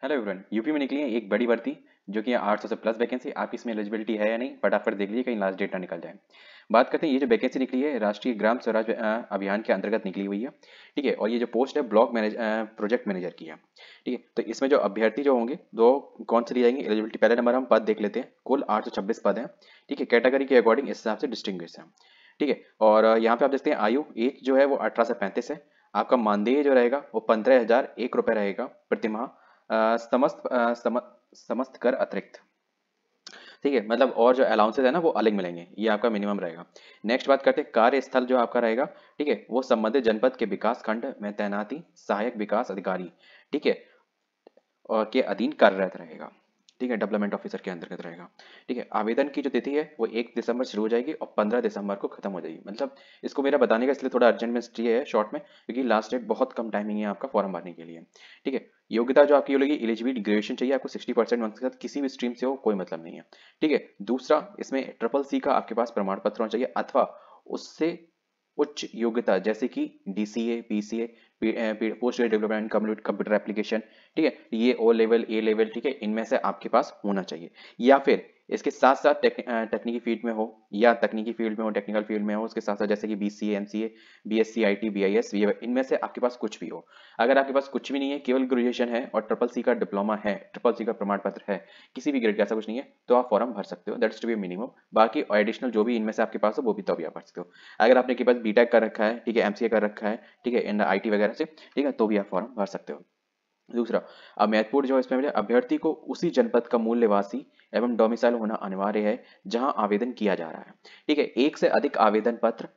Hello everyone, UP में निकली है एक बड़ी भर्ती जो कि 800 से प्लस वैकेंसी। आपकी इसमें एलिजिबिलिटी है या नहीं, फटाफट देख लीजिए कहीं लास्ट डेट ना निकल जाए। बात करते हैं, ये जो वैकेंसी निकली है राष्ट्रीय ग्राम स्वराज अभियान के अंतर्गत निकली हुई है। ठीक है, और ये जो पोस्ट है ब्लॉक प्रोजेक्ट मैनेजर की है। ठीक है, तो इसमें जो अभ्यर्थी जो होंगे दो कौन से लिए जाएंगे एलिजिबिलिटी, पहले नंबर हम पद देख लेते हैं। कुल 826 पद हैं। ठीक है, कैटेगरी के अकॉर्डिंग इस हिसाब से डिस्टिंग्विश है। ठीक है, और यहाँ पे आप देखते हैं आयु एज जो है वो 18 से 35 है। आपका मानदेय जो रहेगा वो 15,001 रुपये रहेगा प्रति माह। समस्त कर अतिरिक्त। ठीक है, मतलब और जो अलाउंसेस है ना वो अलग मिलेंगे, ये आपका मिनिमम रहेगा। नेक्स्ट बात करते हैं कार्यस्थल जो आपका रहेगा। ठीक है, वो संबंधित जनपद के विकास खंड में तैनाती सहायक विकास अधिकारी, ठीक है, और के अधीन कार्यरत रहेगा। ठीक है, डेवलपमेंट ऑफिसर के अंतर्गत रहेगा। ठीक है, आवेदन की जो तिथि है वो 1 दिसंबर शुरू हो जाएगी और 15 दिसंबर को खत्म हो जाएगी। मतलब इसको मेरा बताने का इसलिए थोड़ा अर्जेंट में चाहिए है शॉर्ट में, क्योंकि लास्ट डेट बहुत कम टाइमिंग है आपका फॉर्म भरने के लिए। ठीक है, योग्यता जो आपकी होगी एलिजिबिलिटी ग्रेजुएशन चाहिए आपको 60% मार्क्स के साथ, किसी भी स्ट्रीम से हो कोई मतलब नहीं है। ठीक है, दूसरा इसमें CCC का आपके पास प्रमाण पत्र होना चाहिए अथवा उससे उच्च योग्यता, जैसे कि DCA, PCA, post graduate development computer application. ठीक है, ये A लेवल, ठीक है, इनमें से आपके पास होना चाहिए। या फिर इसके साथ साथ तकनीकी फील्ड में हो, या तकनीकी फील्ड में हो, टेक्निकल फील्ड में हो, उसके साथ साथ जैसे कि BCA, MCA, BSc IT, BIS, इनमें से आपके पास कुछ भी हो। अगर आपके पास कुछ भी नहीं है, केवल ग्रेजुएशन है और CCC का डिप्लोमा है, CCC का प्रमाण पत्र है, किसी भी ग्रेड का ऐसा कुछ नहीं है, तो आप फॉर्म भर सकते हो। That's to be minimum. बाकी एडिशनल जो भी इनमें से आपके पास हो वो भी तो भी आप भर सकते हो। अगर आपने के पास बीटेक कर रखा है, ठीक है, MCA कर रखा है, ठीक है, इन IT वगैरह से, ठीक है, तो भी आप फॉर्म भर सकते हो। दूसरा, अब महत्वपूर्ण जो इसमें अभ्यर्थी को उसी जनपद का मूल निवासी एवं डोमिसाइल होना अनिवार्य है जहां आवेदन किया जा रहा है। ठीक है, एक से अधिक आवेदन पत्र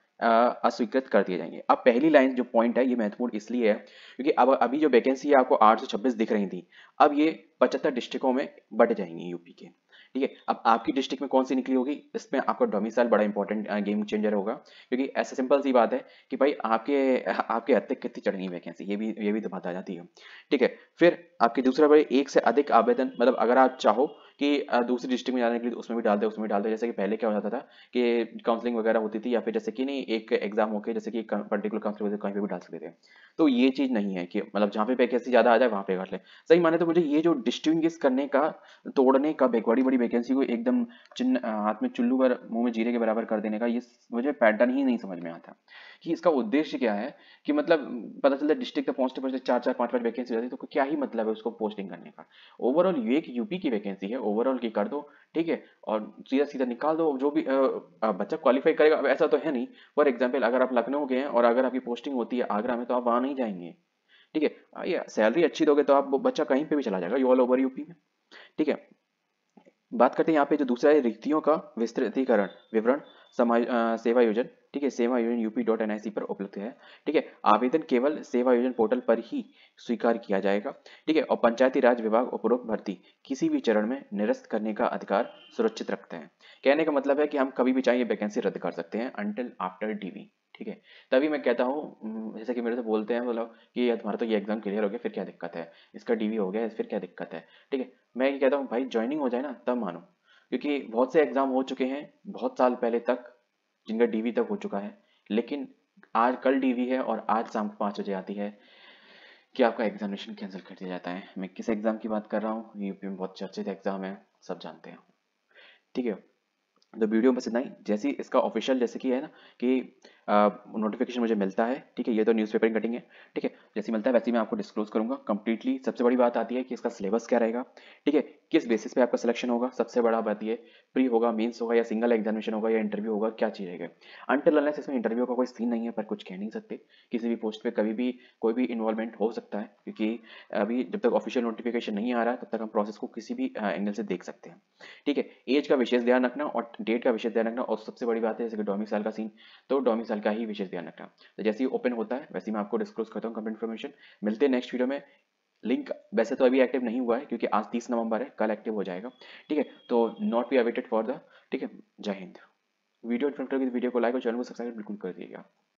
अस्वीकृत कर दिए जाएंगे। अब पहली लाइन जो पॉइंट है ये महत्वपूर्ण इसलिए है क्योंकि अब अभी जो वैकेंसी है आपको 826 दिख रही थी, अब ये 75 डिस्ट्रिक्टों में बट जाएंगी यूपी के। ठीक है, अब आपकी डिस्ट्रिक्ट में कौन सी निकली होगी, इसमें आपका डोमिसाइल बड़ा इंपॉर्टेंट गेम चेंजर होगा, क्योंकि ऐसा सिंपल सी बात है कि भाई आपके आपके हद तक कितनी चढ़ेंगी वैकेंसी, ये भी तो बात आ जाती है। ठीक है, फिर आपकी दूसरा भाई एक से अधिक आवेदन, मतलब अगर आप चाहो कि दूसरी डिस्ट्रिक्ट में जाने के लिए तो उसमें भी डाल दे। जैसे कि पहले क्या हो जाता था कि काउंसलिंग वगैरह होती थी, या फिर जैसे कि नहीं एक एग्जाम होके जैसे कि पर्टिकुलर काउंसलिंग कहीं पे भी डाल सकते थे। तो ये चीज नहीं है कि मतलब जहाँ पे वैकेंसी ज्यादा आ जाए वहां पे कर ले। सही माने तो मुझे ये जो डिस्टिंग्विश करने का, तोड़ने का, बड़ी बड़ी वैकेंसी को एकदम हाथ में चुल्लू पर मुंह में जीरे के बराबर कर देने का, ये मुझे पैटर्न ही नहीं समझ में आता कि इसका उद्देश्य क्या है। कि मतलब पता चलता है डिस्ट्रिक्ट तक पहुंचते पहुंचते 4 4 5 5 वैकेंसी हो जाती है, तो क्या ही मतलब है उसको पोस्टिंग करने का। ओवरऑल ये एक यूपी की वैकेंसी है, ओवरऑल की कर दो। ठीक है, और सीधा सीधा निकाल दो जो भी बच्चा क्वालिफाई करेगा। अब ऐसा तो है नहीं, फॉर एग्जाम्पल अगर आप लखनऊ गए हैं और अगर आपकी पोस्टिंग होती है आगरा में, तो आप वहां नहीं जाएंगे। ठीक है, ये सैलरी अच्छी दोगे तो आप वो बच्चा कहीं पे भी चला जाएगा ऑल ओवर यूपी में। ठीक है, बात करते हैं यहाँ पे जो दूसरा है रिक्तियों का विस्तृतीकरण विवरण सेवा योजन। ठीक है, सेवा योजन UP.NIC पर उपलब्ध है। ठीक है, आवेदन केवल सेवा योजन पोर्टल पर ही स्वीकार किया जाएगा। ठीक है, और पंचायती राज विभाग उपरोक्त भर्ती किसी भी चरण में निरस्त करने का अधिकार सुरक्षित रखते हैं। कहने का मतलब है कि हम कभी भी चाहे वैकेंसी रद्द कर सकते हैं अंटिल आफ्टर DV। ठीक है, तभी मैं कहता हूँ जैसे कि मेरे से बोलते हैं बोला कि यार तुम्हारा तो ये एग्जाम क्लियर हो गया फिर क्या दिक्कत है, इसका DV हो गया फिर क्या दिक्कत है। ठीक है, मैं ये कहता हूँ भाई ज्वाइनिंग हो जाए ना तब मानो, क्योंकि बहुत से एग्जाम हो चुके हैं बहुत साल पहले तक जिनका DV तक हो चुका है, लेकिन आज कल DV है और आज शाम को 5 बजे आती है कि आपका एग्जामिनेशन कैंसिल कर दिया जाता है। मैं किस एग्जाम की बात कर रहा हूँ, यूपी में बहुत चर्चित एग्जाम है, सब जानते हैं। ठीक है, तो वीडियो बस इतना ही। जैसे ही इसका ऑफिशियल जैसे कि है ना कि नोटिफिकेशन मुझे मिलता है, ठीक है, ये तो न्यूज़पेपर की कटिंग है। ठीक है, जैसे ही मिलता है वैसे ही मैं आपको डिस्क्लोज करूंगा कंप्लीटली। सबसे बड़ी बात आती है कि इसका सिलेबस क्या रहेगा। ठीक है, किस बेसिस पे आपका सिलेक्शन होगा, सबसे बड़ा बात ये प्री होगा, मेंस होगा, या सिंगल एग्जामिनेशन होगा, या इंटरव्यू होगा, क्या चीज़ रहेगा। अनटिल अनलेस इसमें इंटरव्यू का कोई सीन नहीं है, पर कुछ कह नहीं सकते। किसी भी पोस्ट पे कभी भी कोई भी इन्वॉल्वमेंट हो सकता है, क्योंकि अभी जब तक ऑफिशियल नोटिफिकेशन नहीं आ रहा तब तक हम प्रोसेस को किसी भी एंगल से देख सकते हैं। ठीक है, एज का विशेष ध्यान रखना और डेट का विशेष ध्यान रखना, और सबसे बड़ी बात है जैसे कि डोमिसाइल का सीन, तो डोमिसाइल का ही विशेष ध्यान रखना। तो जैसे ही ओपन होता है वैसे ही मैं आपको डिस्क्लोज करता हूँ कंप्लीट इन्फॉर्मेशन। मिलते हैं नेक्स्ट वीडियो में। लिंक वैसे तो अभी एक्टिव नहीं हुआ है क्योंकि आज 30 नवंबर है, कल एक्टिव हो जाएगा। ठीक है, तो not be awaited for the. ठीक है, जय हिंद। वीडियो वीडियो को लाइक और चैनल को सब्सक्राइब बिल्कुल कर दिएगा।